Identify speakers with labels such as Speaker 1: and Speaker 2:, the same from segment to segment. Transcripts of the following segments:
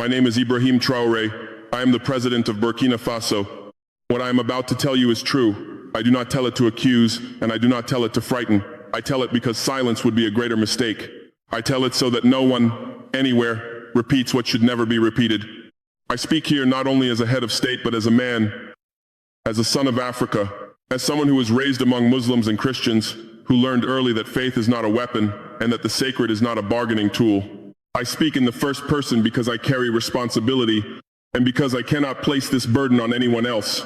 Speaker 1: My name is Ibrahim Traoré. I am the President of Burkina Faso. What I am about to tell you is true. I do not tell it to accuse, and I do not tell it to frighten. I tell it because silence would be a greater mistake. I tell it so that no one, anywhere, repeats what should never be repeated. I speak here not only as a head of state, but as a man, as a son of Africa, as someone who was raised among Muslims and Christians, who learned early that faith is not a weapon, and that the sacred is not a bargaining tool. I speak in the first person because I carry responsibility, and because I cannot place this burden on anyone else.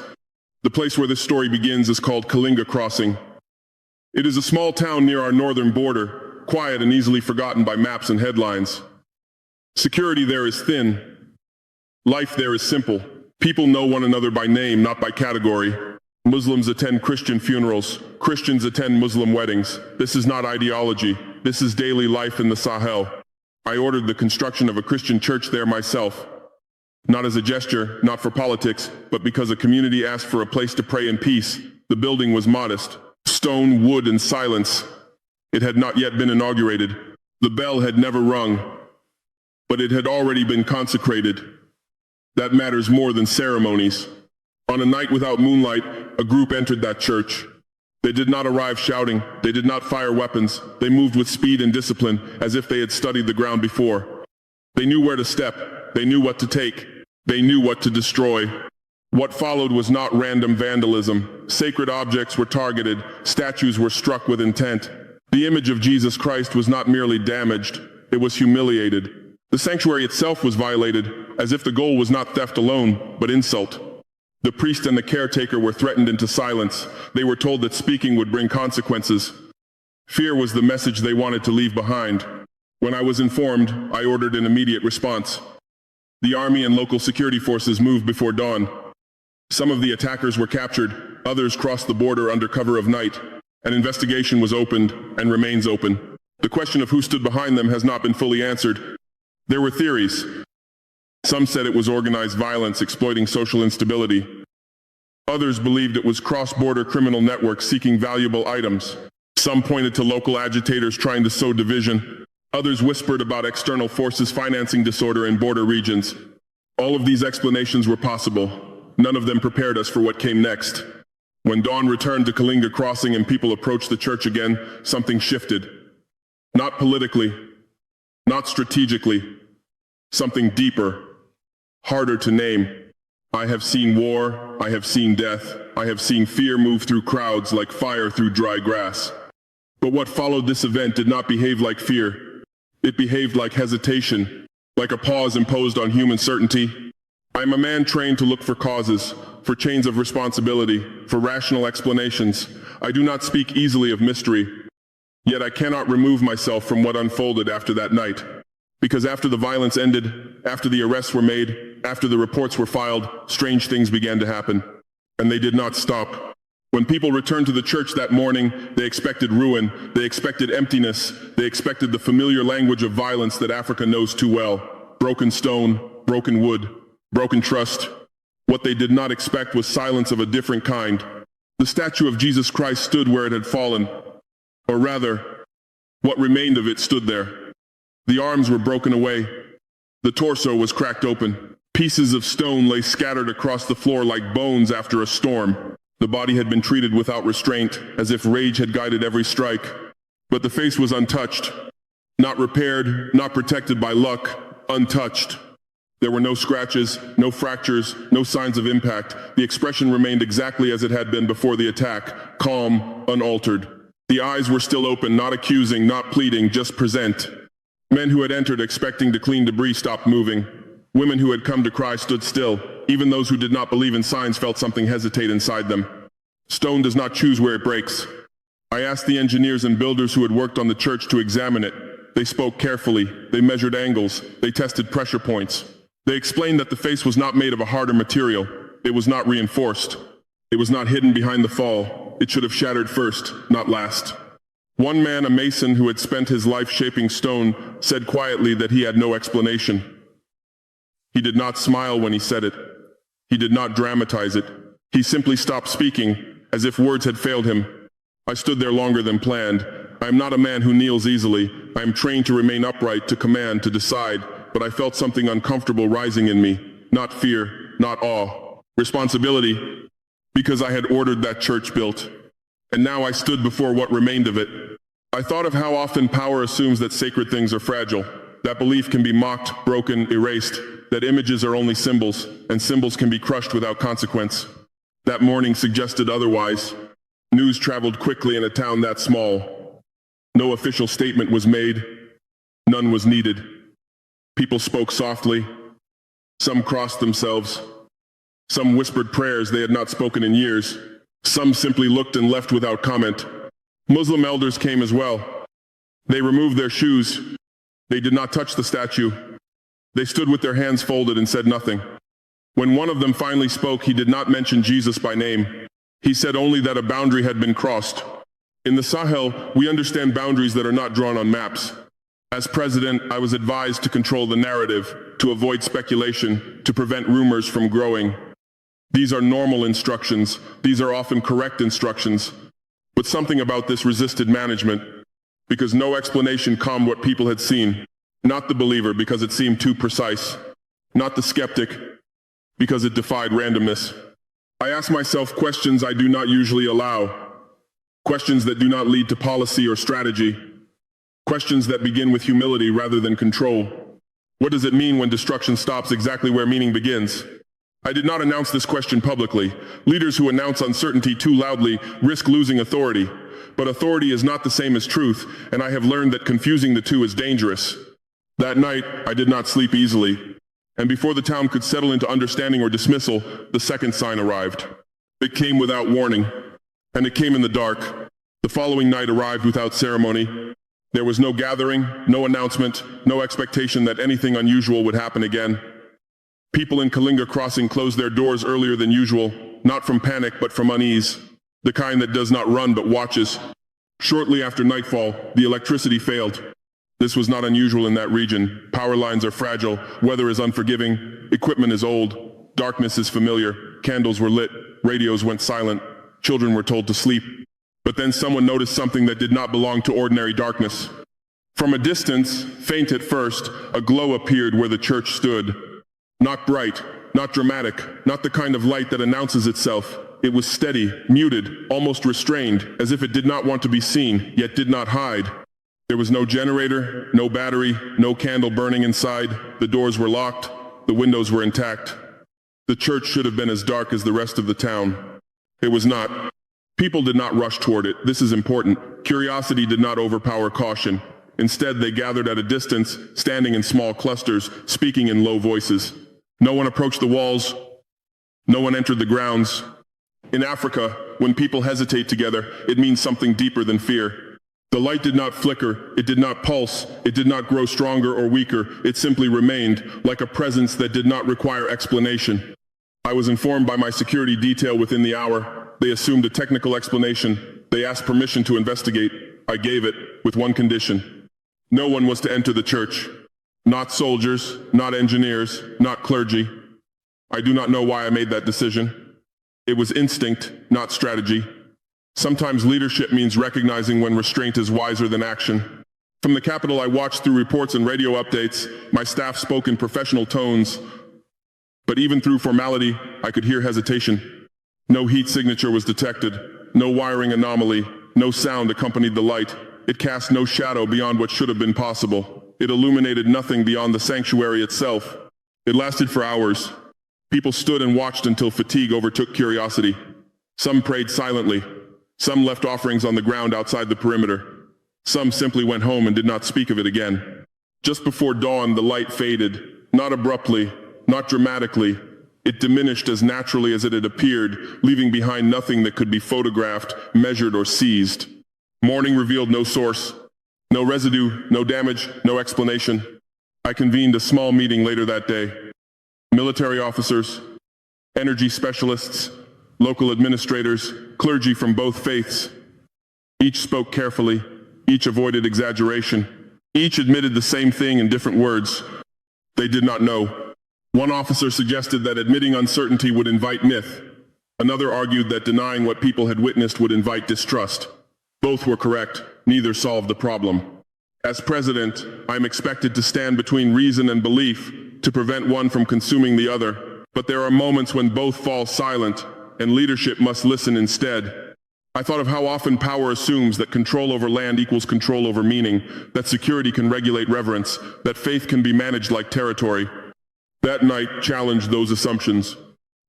Speaker 1: The place where this story begins is called Kalinga Crossing. It is a small town near our northern border, quiet and easily forgotten by maps and headlines. Security there is thin. Life there is simple. People know one another by name, not by category. Muslims attend Christian funerals. Christians attend Muslim weddings. This is not ideology. This is daily life in the Sahel. I ordered the construction of a Christian church there myself. Not as a gesture, not for politics, but because a community asked for a place to pray in peace. The building was modest. Stone, wood, and silence. It had not yet been inaugurated. The bell had never rung, but it had already been consecrated. That matters more than ceremonies. On a night without moonlight, a group entered that church. They did not arrive shouting. They did not fire weapons. They moved with speed and discipline, as if they had studied the ground before. They knew where to step. They knew what to take. They knew what to destroy. What followed was not random vandalism. Sacred objects were targeted. Statues were struck with intent. The image of Jesus Christ was not merely damaged. It was humiliated. The sanctuary itself was violated, as if the goal was not theft alone, but insult. The priest and the caretaker were threatened into silence. They were told that speaking would bring consequences. Fear was the message they wanted to leave behind. When I was informed, I ordered an immediate response. The army and local security forces moved before dawn. Some of the attackers were captured, others crossed the border under cover of night. An investigation was opened and remains open. The question of who stood behind them has not been fully answered. There were theories. Some said it was organized violence exploiting social instability. Others believed it was cross-border criminal networks seeking valuable items. Some pointed to local agitators trying to sow division. Others whispered about external forces financing disorder in border regions. All of these explanations were possible. None of them prepared us for what came next. When dawn returned to Kalinga Crossing and people approached the church again, something shifted. Not politically, not strategically, something deeper, harder to name. I have seen war, I have seen death, I have seen fear move through crowds like fire through dry grass. But what followed this event did not behave like fear. It behaved like hesitation, like a pause imposed on human certainty. I am a man trained to look for causes, for chains of responsibility, for rational explanations. I do not speak easily of mystery. Yet I cannot remove myself from what unfolded after that night. Because after the violence ended, after the arrests were made, after the reports were filed, strange things began to happen. And they did not stop. When people returned to the church that morning, they expected ruin, they expected emptiness, they expected the familiar language of violence that Africa knows too well. Broken stone, broken wood, broken trust. What they did not expect was silence of a different kind. The statue of Jesus Christ stood where it had fallen. Or rather, what remained of it stood there. The arms were broken away. The torso was cracked open. Pieces of stone lay scattered across the floor like bones after a storm. The body had been treated without restraint, as if rage had guided every strike. But the face was untouched. Not repaired, not protected by luck, untouched. There were no scratches, no fractures, no signs of impact. The expression remained exactly as it had been before the attack, calm, unaltered. The eyes were still open, not accusing, not pleading, just present. Men who had entered expecting to clean debris stopped moving. Women who had come to cry stood still. Even those who did not believe in signs felt something hesitate inside them. Stone does not choose where it breaks. I asked the engineers and builders who had worked on the church to examine it. They spoke carefully. They measured angles. They tested pressure points. They explained that the face was not made of a harder material. It was not reinforced. It was not hidden behind the fall. It should have shattered first, not last. One man, a mason who had spent his life shaping stone, said quietly that he had no explanation. He did not smile when he said it. He did not dramatize it. He simply stopped speaking, as if words had failed him. I stood there longer than planned. I am not a man who kneels easily. I am trained to remain upright, to command, to decide. but I felt something uncomfortable rising in me. Not fear, not awe. Responsibility, because I had ordered that church built. And now I stood before what remained of it. I thought of how often power assumes that sacred things are fragile, that belief can be mocked, broken, erased, that images are only symbols, and symbols can be crushed without consequence. That morning suggested otherwise. News traveled quickly in a town that small. No official statement was made. None was needed. People spoke softly. Some crossed themselves. Some whispered prayers they had not spoken in years. Some simply looked and left without comment. Muslim elders came as well. They removed their shoes. They did not touch the statue. They stood with their hands folded and said nothing. When one of them finally spoke, he did not mention Jesus by name. He said only that a boundary had been crossed. In the Sahel, we understand boundaries that are not drawn on maps. As president, I was advised to control the narrative, to avoid speculation, to prevent rumors from growing. These are normal instructions. These are often correct instructions. But something about this resisted management, because no explanation calmed what people had seen. Not the believer, because it seemed too precise. Not the skeptic, because it defied randomness. I asked myself questions I do not usually allow. Questions that do not lead to policy or strategy. Questions that begin with humility rather than control. What does it mean when destruction stops exactly where meaning begins? I did not announce this question publicly. Leaders who announce uncertainty too loudly risk losing authority. But authority is not the same as truth, and I have learned that confusing the two is dangerous. That night, I did not sleep easily. And before the town could settle into understanding or dismissal, the second sign arrived. It came without warning, and it came in the dark. The following night arrived without ceremony. There was no gathering, no announcement, no expectation that anything unusual would happen again. People in Kalinga Crossing closed their doors earlier than usual, not from panic but from unease, the kind that does not run but watches. Shortly after nightfall, the electricity failed. This was not unusual in that region. Power lines are fragile, weather is unforgiving, equipment is old, darkness is familiar, candles were lit, radios went silent, children were told to sleep. But then someone noticed something that did not belong to ordinary darkness. From a distance, faint at first, a glow appeared where the church stood. Not bright, not dramatic, not the kind of light that announces itself. It was steady, muted, almost restrained, as if it did not want to be seen, yet did not hide. There was no generator, no battery, no candle burning inside. The doors were locked, the windows were intact. The church should have been as dark as the rest of the town. It was not. People did not rush toward it. This is important. Curiosity did not overpower caution. Instead, they gathered at a distance, standing in small clusters, speaking in low voices. No one approached the walls. No one entered the grounds. In Africa, when people hesitate together, it means something deeper than fear. The light did not flicker, it did not pulse, it did not grow stronger or weaker, it simply remained, like a presence that did not require explanation. I was informed by my security detail within the hour. They assumed a technical explanation. They asked permission to investigate. I gave it, with one condition. No one was to enter the church. Not soldiers, not engineers, not clergy. I do not know why I made that decision. It was instinct, not strategy. Sometimes leadership means recognizing when restraint is wiser than action. From the Capitol, I watched through reports and radio updates. My staff spoke in professional tones. But even through formality, I could hear hesitation. No heat signature was detected. No wiring anomaly. No sound accompanied the light. It cast no shadow beyond what should have been possible. It illuminated nothing beyond the sanctuary itself. It lasted for hours. People stood and watched until fatigue overtook curiosity. Some prayed silently. Some left offerings on the ground outside the perimeter. Some simply went home and did not speak of it again. Just before dawn, the light faded. Not abruptly, not dramatically. It diminished as naturally as it had appeared, leaving behind nothing that could be photographed, measured, or seized. Morning revealed no source. No residue, no damage, no explanation. I convened a small meeting later that day. Military officers, energy specialists, local administrators, clergy from both faiths. Each spoke carefully. Each avoided exaggeration. Each admitted the same thing in different words. They did not know. One officer suggested that admitting uncertainty would invite myth. Another argued that denying what people had witnessed would invite distrust. Both were correct. Neither solved the problem. As president, I am expected to stand between reason and belief to prevent one from consuming the other. But there are moments when both fall silent, and leadership must listen instead. I thought of how often power assumes that control over land equals control over meaning, that security can regulate reverence, that faith can be managed like territory. That night challenged those assumptions,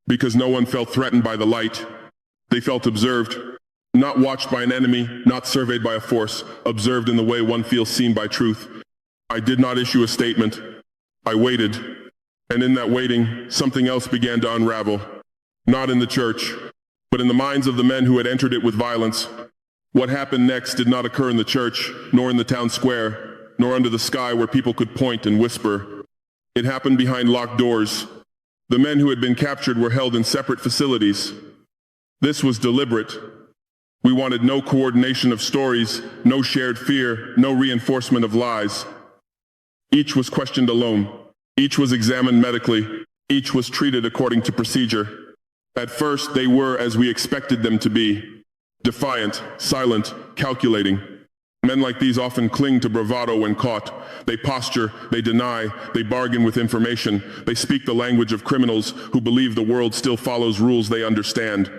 Speaker 1: because no one felt threatened by the light. They felt observed. Not watched by an enemy, not surveyed by a force, observed in the way one feels seen by truth. I did not issue a statement. I waited. And in that waiting, something else began to unravel. Not in the church, but in the minds of the men who had entered it with violence. What happened next did not occur in the church, nor in the town square, nor under the sky where people could point and whisper. It happened behind locked doors. The men who had been captured were held in separate facilities. This was deliberate. We wanted no coordination of stories, no shared fear, no reinforcement of lies. Each was questioned alone. Each was examined medically. Each was treated according to procedure. At first, they were as we expected them to be. Defiant, silent, calculating. Men like these often cling to bravado when caught. They posture, they deny, they bargain with information. They speak the language of criminals who believe the world still follows rules they understand.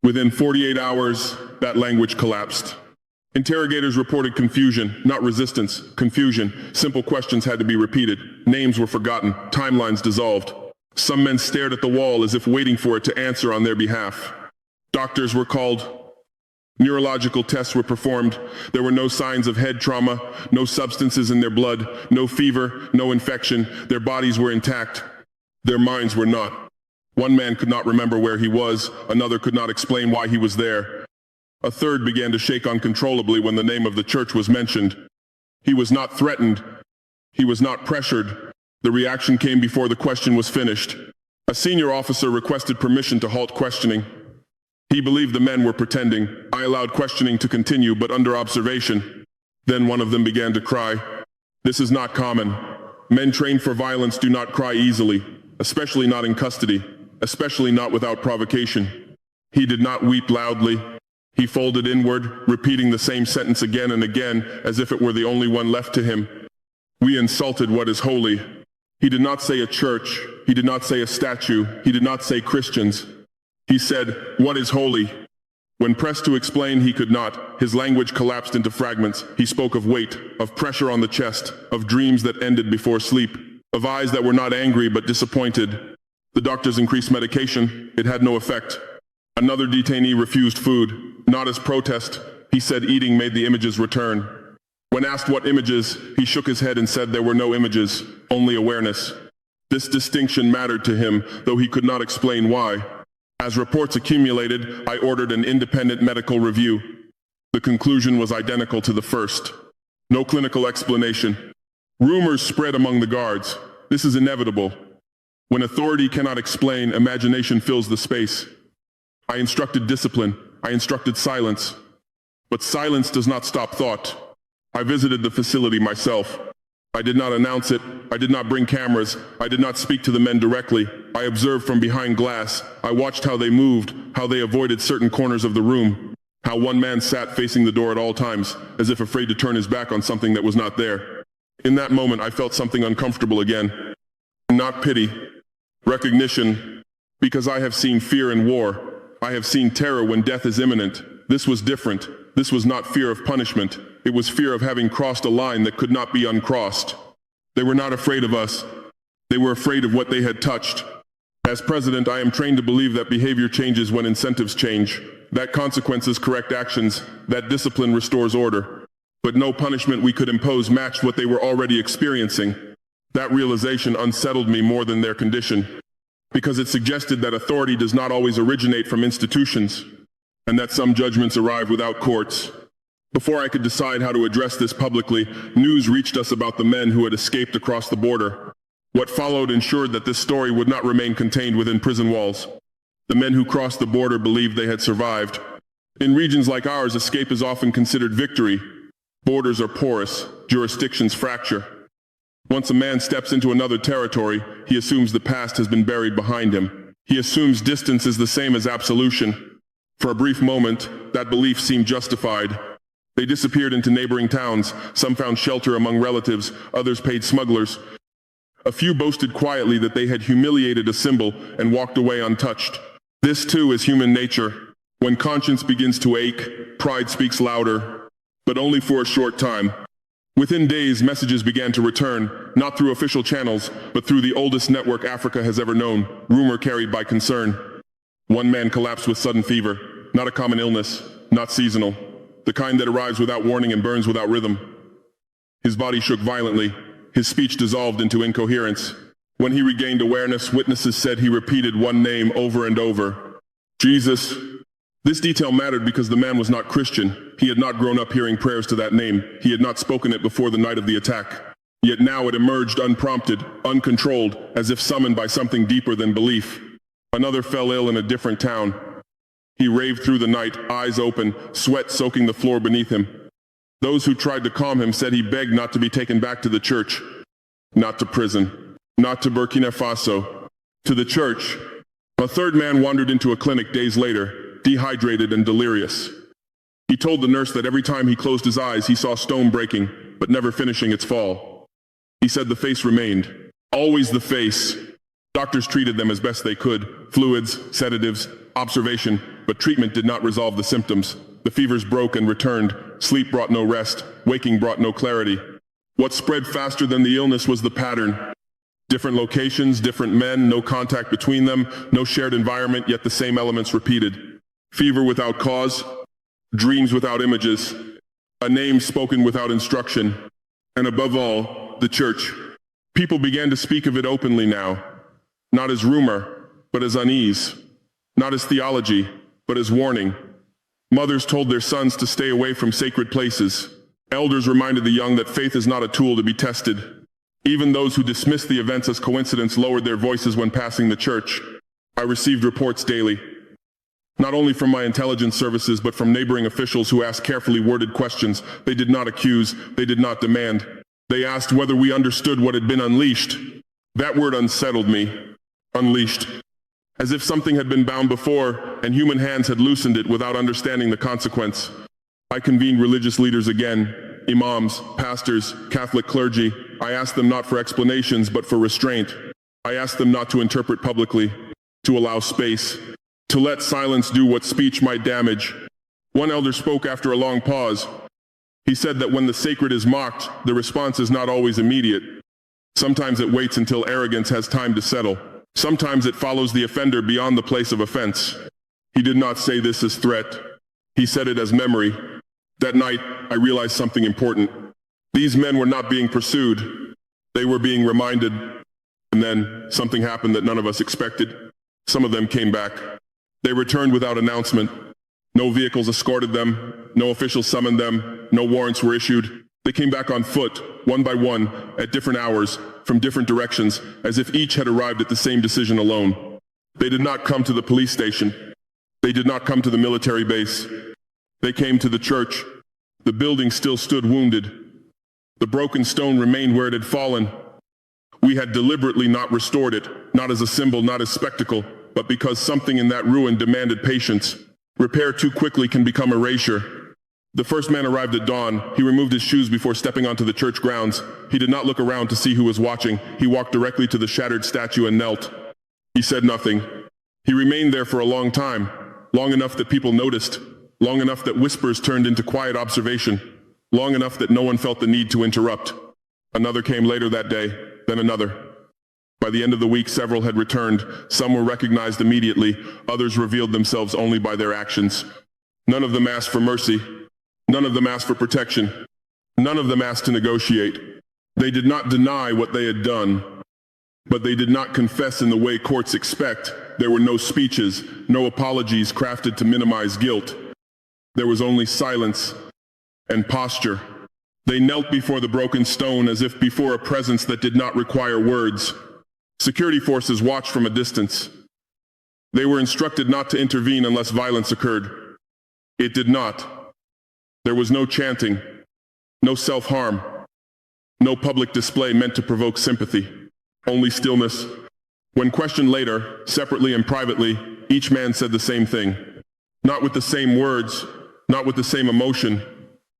Speaker 1: Within 48 hours, that language collapsed. Interrogators reported confusion, not resistance, confusion. Simple questions had to be repeated. Names were forgotten, timelines dissolved. Some men stared at the wall as if waiting for it to answer on their behalf. Doctors were called. Neurological tests were performed. There were no signs of head trauma, no substances in their blood, no fever, no infection. Their bodies were intact. Their minds were not. One man could not remember where he was. Another could not explain why he was there. A third began to shake uncontrollably when the name of the church was mentioned. He was not threatened. He was not pressured. The reaction came before the question was finished. A senior officer requested permission to halt questioning. He believed the men were pretending. I allowed questioning to continue, but under observation. Then one of them began to cry. This is not common. Men trained for violence do not cry easily, especially not in custody, especially not without provocation. He did not weep loudly. He folded inward, repeating the same sentence again and again, as if it were the only one left to him. We insulted what is holy. He did not say a church. He did not say a statue. He did not say Christians. He said, what is holy? When pressed to explain, he could not. His language collapsed into fragments. He spoke of weight, of pressure on the chest, of dreams that ended before sleep, of eyes that were not angry but disappointed. The doctors increased medication. It had no effect. Another detainee refused food, not as protest. He said eating made the images return. When asked what images, he shook his head and said there were no images, only awareness. This distinction mattered to him, though he could not explain why. As reports accumulated, I ordered an independent medical review. The conclusion was identical to the first. No clinical explanation. Rumors spread among the guards. This is inevitable. When authority cannot explain, imagination fills the space. I instructed discipline. I instructed silence. But silence does not stop thought. I visited the facility myself. I did not announce it. I did not bring cameras. I did not speak to the men directly. I observed from behind glass. I watched how they moved, how they avoided certain corners of the room, how one man sat facing the door at all times, as if afraid to turn his back on something that was not there. In that moment, I felt something uncomfortable again. Not pity, recognition, because I have seen fear in war. I have seen terror when death is imminent. This was different. This was not fear of punishment. It was fear of having crossed a line that could not be uncrossed. They were not afraid of us. They were afraid of what they had touched. As president, I am trained to believe that behavior changes when incentives change, that consequences correct actions, that discipline restores order. But no punishment we could impose matched what they were already experiencing. That realization unsettled me more than their condition, because it suggested that authority does not always originate from institutions, and that some judgments arrive without courts. Before I could decide how to address this publicly, news reached us about the men who had escaped across the border. What followed ensured that this story would not remain contained within prison walls. The men who crossed the border believed they had survived. In regions like ours, escape is often considered victory. Borders are porous, jurisdictions fracture. Once a man steps into another territory, he assumes the past has been buried behind him. He assumes distance is the same as absolution. For a brief moment, that belief seemed justified. They disappeared into neighboring towns. Some found shelter among relatives, others paid smugglers. A few boasted quietly that they had humiliated a symbol and walked away untouched. This too is human nature. When conscience begins to ache, pride speaks louder, but only for a short time. Within days, messages began to return, not through official channels, but through the oldest network Africa has ever known, rumor carried by concern. One man collapsed with sudden fever, not a common illness, not seasonal, the kind that arrives without warning and burns without rhythm. His body shook violently, his speech dissolved into incoherence. When he regained awareness, witnesses said he repeated one name over and over: Jesus. This detail mattered because the man was not Christian. He had not grown up hearing prayers to that name. He had not spoken it before the night of the attack. Yet now it emerged unprompted, uncontrolled, as if summoned by something deeper than belief. Another fell ill in a different town. He raved through the night, eyes open, sweat soaking the floor beneath him. Those who tried to calm him said he begged not to be taken back to the church, not to prison, not to Burkina Faso, to the church. A third man wandered into a clinic days later, dehydrated and delirious. He told the nurse that every time he closed his eyes, he saw stone breaking, but never finishing its fall. He said the face remained, always the face. Doctors treated them as best they could, fluids, sedatives, observation, but treatment did not resolve the symptoms. The fevers broke and returned, sleep brought no rest, waking brought no clarity. What spread faster than the illness was the pattern. Different locations, different men, no contact between them, no shared environment, yet the same elements repeated. Fever without cause, dreams without images, a name spoken without instruction, and above all, the church. People began to speak of it openly now, not as rumor, but as unease, not as theology, but as warning. Mothers told their sons to stay away from sacred places. Elders reminded the young that faith is not a tool to be tested. Even those who dismissed the events as coincidence lowered their voices when passing the church. I received reports daily, not only from my intelligence services, but from neighboring officials who asked carefully worded questions. They did not accuse, they did not demand. They asked whether we understood what had been unleashed. That word unsettled me. Unleashed. As if something had been bound before, and human hands had loosened it without understanding the consequence. I convened religious leaders again, imams, pastors, Catholic clergy. I asked them not for explanations, but for restraint. I asked them not to interpret publicly, to allow space, to let silence do what speech might damage. One elder spoke after a long pause. He said that when the sacred is mocked, the response is not always immediate. Sometimes it waits until arrogance has time to settle. Sometimes it follows the offender beyond the place of offense. He did not say this as threat. He said it as memory. That night, I realized something important. These men were not being pursued. They were being reminded. And then something happened that none of us expected. Some of them came back. They returned without announcement. No vehicles escorted them. No officials summoned them. No warrants were issued. They came back on foot, one by one, at different hours, from different directions, as if each had arrived at the same decision alone. They did not come to the police station. They did not come to the military base. They came to the church. The building still stood wounded. The broken stone remained where it had fallen. We had deliberately not restored it, not as a symbol, not as spectacle, but because something in that ruin demanded patience. Repair too quickly can become erasure. The first man arrived at dawn. He removed his shoes before stepping onto the church grounds. He did not look around to see who was watching. He walked directly to the shattered statue and knelt. He said nothing. He remained there for a long time, long enough that people noticed, long enough that whispers turned into quiet observation, long enough that no one felt the need to interrupt. Another came later that day, then another. By the end of the week, several had returned. Some were recognized immediately. Others revealed themselves only by their actions. None of them asked for mercy. None of them asked for protection. None of them asked to negotiate. They did not deny what they had done, but they did not confess in the way courts expect. There were no speeches, no apologies crafted to minimize guilt. There was only silence and posture. They knelt before the broken stone as if before a presence that did not require words. Security forces watched from a distance. They were instructed not to intervene unless violence occurred. It did not. There was no chanting, no self-harm, no public display meant to provoke sympathy, only stillness. When questioned later, separately and privately, each man said the same thing. Not with the same words, not with the same emotion,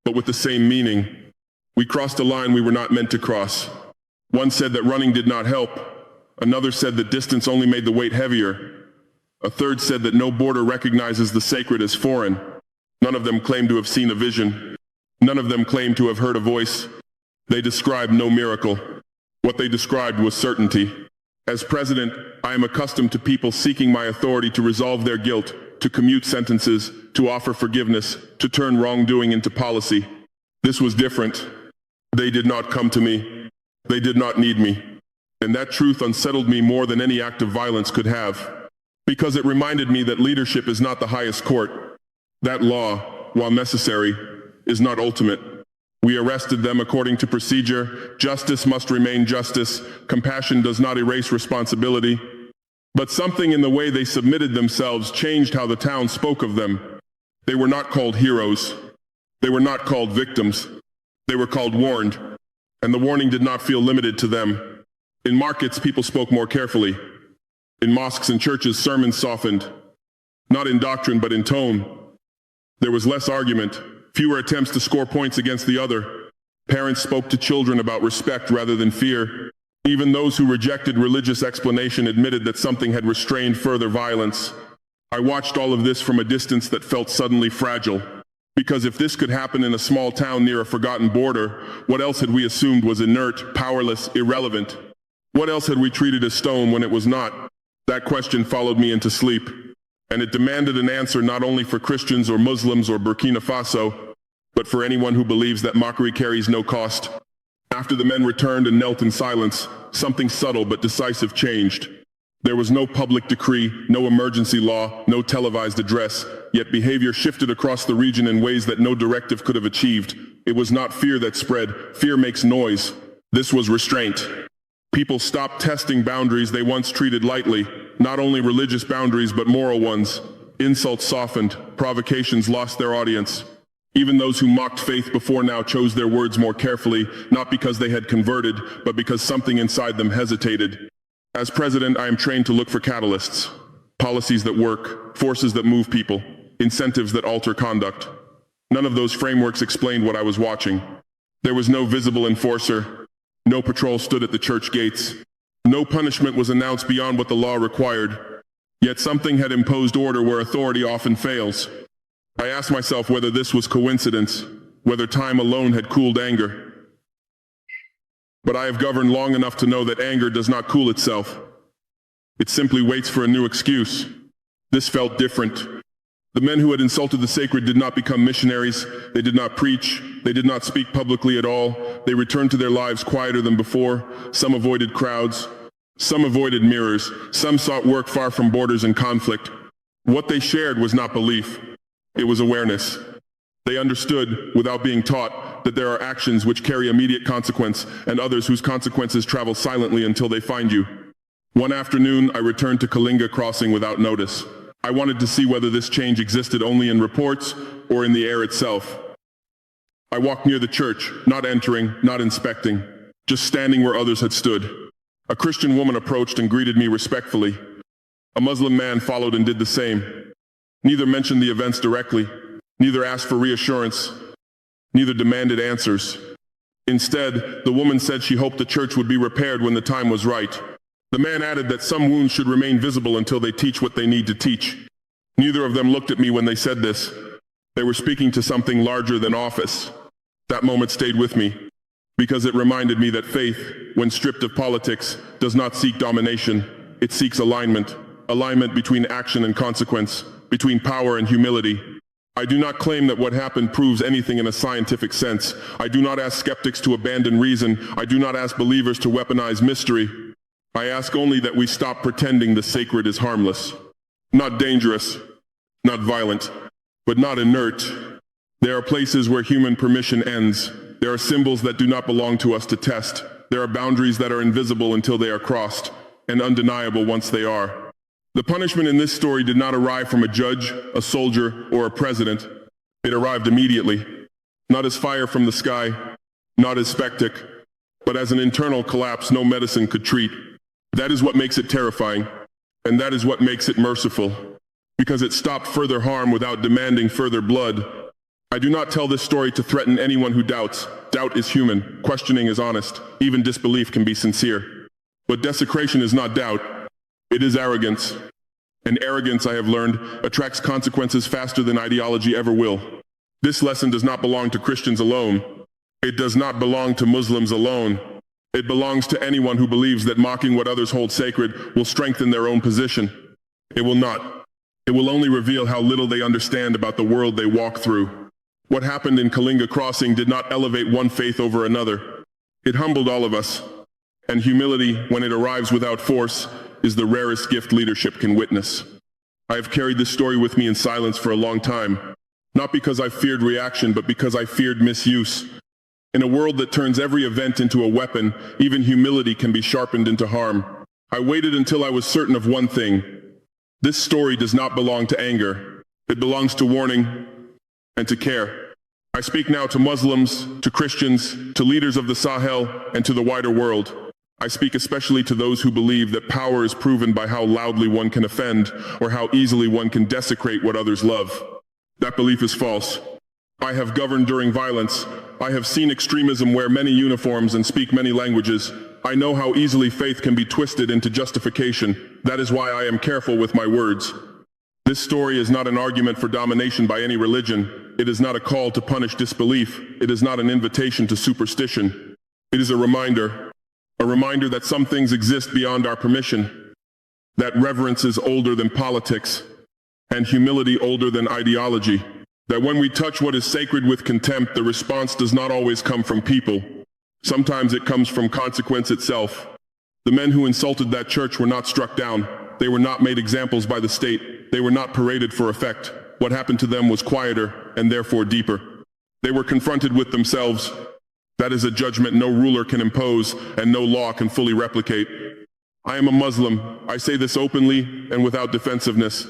Speaker 1: but with the same meaning. We crossed a line we were not meant to cross. One said that running did not help. Another said that distance only made the weight heavier. A third said that no border recognizes the sacred as foreign. None of them claimed to have seen a vision. None of them claimed to have heard a voice. They described no miracle. What they described was certainty. As president, I am accustomed to people seeking my authority to resolve their guilt, to commute sentences, to offer forgiveness, to turn wrongdoing into policy. This was different. They did not come to me. They did not need me. And that truth unsettled me more than any act of violence could have, because it reminded me that leadership is not the highest court. That law, while necessary, is not ultimate. We arrested them according to procedure. Justice must remain justice. Compassion does not erase responsibility. But something in the way they submitted themselves changed how the town spoke of them. They were not called heroes. They were not called victims. They were called warned. And the warning did not feel limited to them. In markets, people spoke more carefully. In mosques and churches, sermons softened. Not in doctrine, but in tone. There was less argument, fewer attempts to score points against the other. Parents spoke to children about respect rather than fear. Even those who rejected religious explanation admitted that something had restrained further violence. I watched all of this from a distance that felt suddenly fragile. Because if this could happen in a small town near a forgotten border, what else had we assumed was inert, powerless, irrelevant? What else had we treated as stone when it was not? That question followed me into sleep. And it demanded an answer not only for Christians or Muslims or Burkina Faso, but for anyone who believes that mockery carries no cost. After the men returned and knelt in silence, something subtle but decisive changed. There was no public decree, no emergency law, no televised address, yet behavior shifted across the region in ways that no directive could have achieved. It was not fear that spread. Fear makes noise. This was restraint. People stopped testing boundaries they once treated lightly, not only religious boundaries but moral ones. Insults softened, provocations lost their audience. Even those who mocked faith before now chose their words more carefully, not because they had converted, but because something inside them hesitated. As president, I am trained to look for catalysts, policies that work, forces that move people, incentives that alter conduct. None of those frameworks explained what I was watching. There was no visible enforcer. No patrol stood at the church gates. No punishment was announced beyond what the law required. Yet something had imposed order where authority often fails. I asked myself whether this was coincidence, whether time alone had cooled anger. But I have governed long enough to know that anger does not cool itself. It simply waits for a new excuse. This felt different. The men who had insulted the sacred did not become missionaries. They did not preach. They did not speak publicly at all. They returned to their lives quieter than before. Some avoided crowds. Some avoided mirrors. Some sought work far from borders and conflict. What they shared was not belief. It was awareness. They understood, without being taught, that there are actions which carry immediate consequence and others whose consequences travel silently until they find you. One afternoon, I returned to Kalinga Crossing without notice. I wanted to see whether this change existed only in reports or in the air itself. I walked near the church, not entering, not inspecting, just standing where others had stood. A Christian woman approached and greeted me respectfully. A Muslim man followed and did the same. Neither mentioned the events directly, neither asked for reassurance, neither demanded answers. Instead, the woman said she hoped the church would be repaired when the time was right. The man added that some wounds should remain visible until they teach what they need to teach. Neither of them looked at me when they said this. They were speaking to something larger than office. That moment stayed with me, because it reminded me that faith, when stripped of politics, does not seek domination. It seeks alignment. Alignment between action and consequence, between power and humility. I do not claim that what happened proves anything in a scientific sense. I do not ask skeptics to abandon reason. I do not ask believers to weaponize mystery. I ask only that we stop pretending the sacred is harmless. Not dangerous, not violent, but not inert. There are places where human permission ends. There are symbols that do not belong to us to test. There are boundaries that are invisible until they are crossed, and undeniable once they are. The punishment in this story did not arrive from a judge, a soldier, or a president. It arrived immediately. Not as fire from the sky, not as spectacle, but as an internal collapse no medicine could treat. That is what makes it terrifying, and that is what makes it merciful, because it stopped further harm without demanding further blood. I do not tell this story to threaten anyone who doubts. Doubt is human, questioning is honest, even disbelief can be sincere. But desecration is not doubt, it is arrogance. And arrogance, I have learned, attracts consequences faster than ideology ever will. This lesson does not belong to Christians alone. It does not belong to Muslims alone. It belongs to anyone who believes that mocking what others hold sacred will strengthen their own position. It will not. It will only reveal how little they understand about the world they walk through. What happened in Kalinga Crossing did not elevate one faith over another. It humbled all of us. And humility, when it arrives without force, is the rarest gift leadership can witness. I have carried this story with me in silence for a long time, not because I feared reaction, but because I feared misuse. In a world that turns every event into a weapon, even humility can be sharpened into harm. I waited until I was certain of one thing. This story does not belong to anger. It belongs to warning and to care. I speak now to Muslims, to Christians, to leaders of the Sahel, and to the wider world. I speak especially to those who believe that power is proven by how loudly one can offend or how easily one can desecrate what others love. That belief is false. I have governed during violence. I have seen extremism wear many uniforms and speak many languages. I know how easily faith can be twisted into justification. That is why I am careful with my words. This story is not an argument for domination by any religion. It is not a call to punish disbelief. It is not an invitation to superstition. It is a reminder that some things exist beyond our permission, that reverence is older than politics, and humility older than ideology, that when we touch what is sacred with contempt, the response does not always come from people. Sometimes it comes from consequence itself. The men who insulted that church were not struck down. They were not made examples by the state. They were not paraded for effect. What happened to them was quieter and therefore deeper. They were confronted with themselves. That is a judgment no ruler can impose and no law can fully replicate. I am a Muslim. I say this openly and without defensiveness.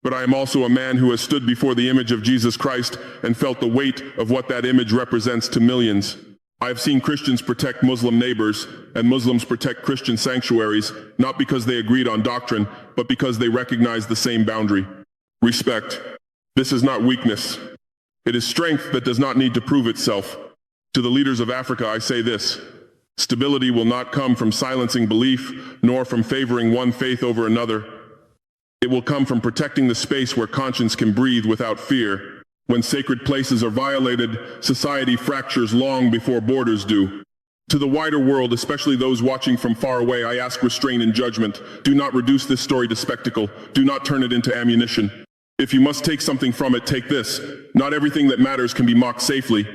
Speaker 1: But I am also a man who has stood before the image of Jesus Christ and felt the weight of what that image represents to millions. I have seen Christians protect Muslim neighbors and Muslims protect Christian sanctuaries, not because they agreed on doctrine, but because they recognized the same boundary. Respect. This is not weakness. It is strength that does not need to prove itself. To the leaders of Africa, I say this: stability will not come from silencing belief, nor from favoring one faith over another. It will come from protecting the space where conscience can breathe without fear. When sacred places are violated, society fractures long before borders do. To the wider world, especially those watching from far away, I ask restraint and judgment. Do not reduce this story to spectacle. Do not turn it into ammunition. If you must take something from it, take this: not everything that matters can be mocked safely.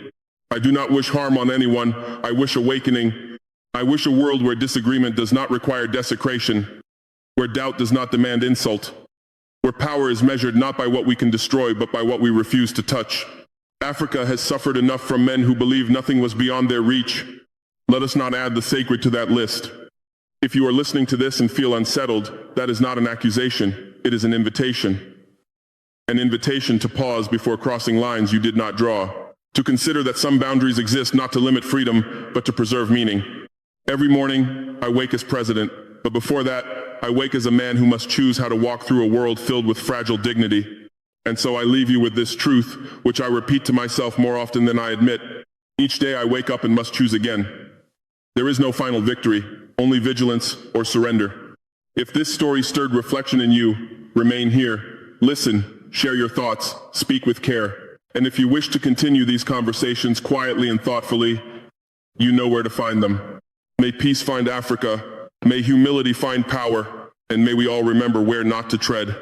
Speaker 1: I do not wish harm on anyone. I wish awakening. I wish a world where disagreement does not require desecration, where doubt does not demand insult, where power is measured not by what we can destroy, but by what we refuse to touch. Africa has suffered enough from men who believe nothing was beyond their reach. Let us not add the sacred to that list. If you are listening to this and feel unsettled, that is not an accusation. It is an invitation. An invitation to pause before crossing lines you did not draw. To consider that some boundaries exist not to limit freedom, but to preserve meaning. Every morning, I wake as president, but before that, I wake as a man who must choose how to walk through a world filled with fragile dignity. And so I leave you with this truth, which I repeat to myself more often than I admit. Each day I wake up and must choose again. There is no final victory, only vigilance or surrender. If this story stirred reflection in you, remain here. Listen, share your thoughts, speak with care. And if you wish to continue these conversations quietly and thoughtfully, you know where to find them. May peace find Africa, may humility find power, and may we all remember where not to tread.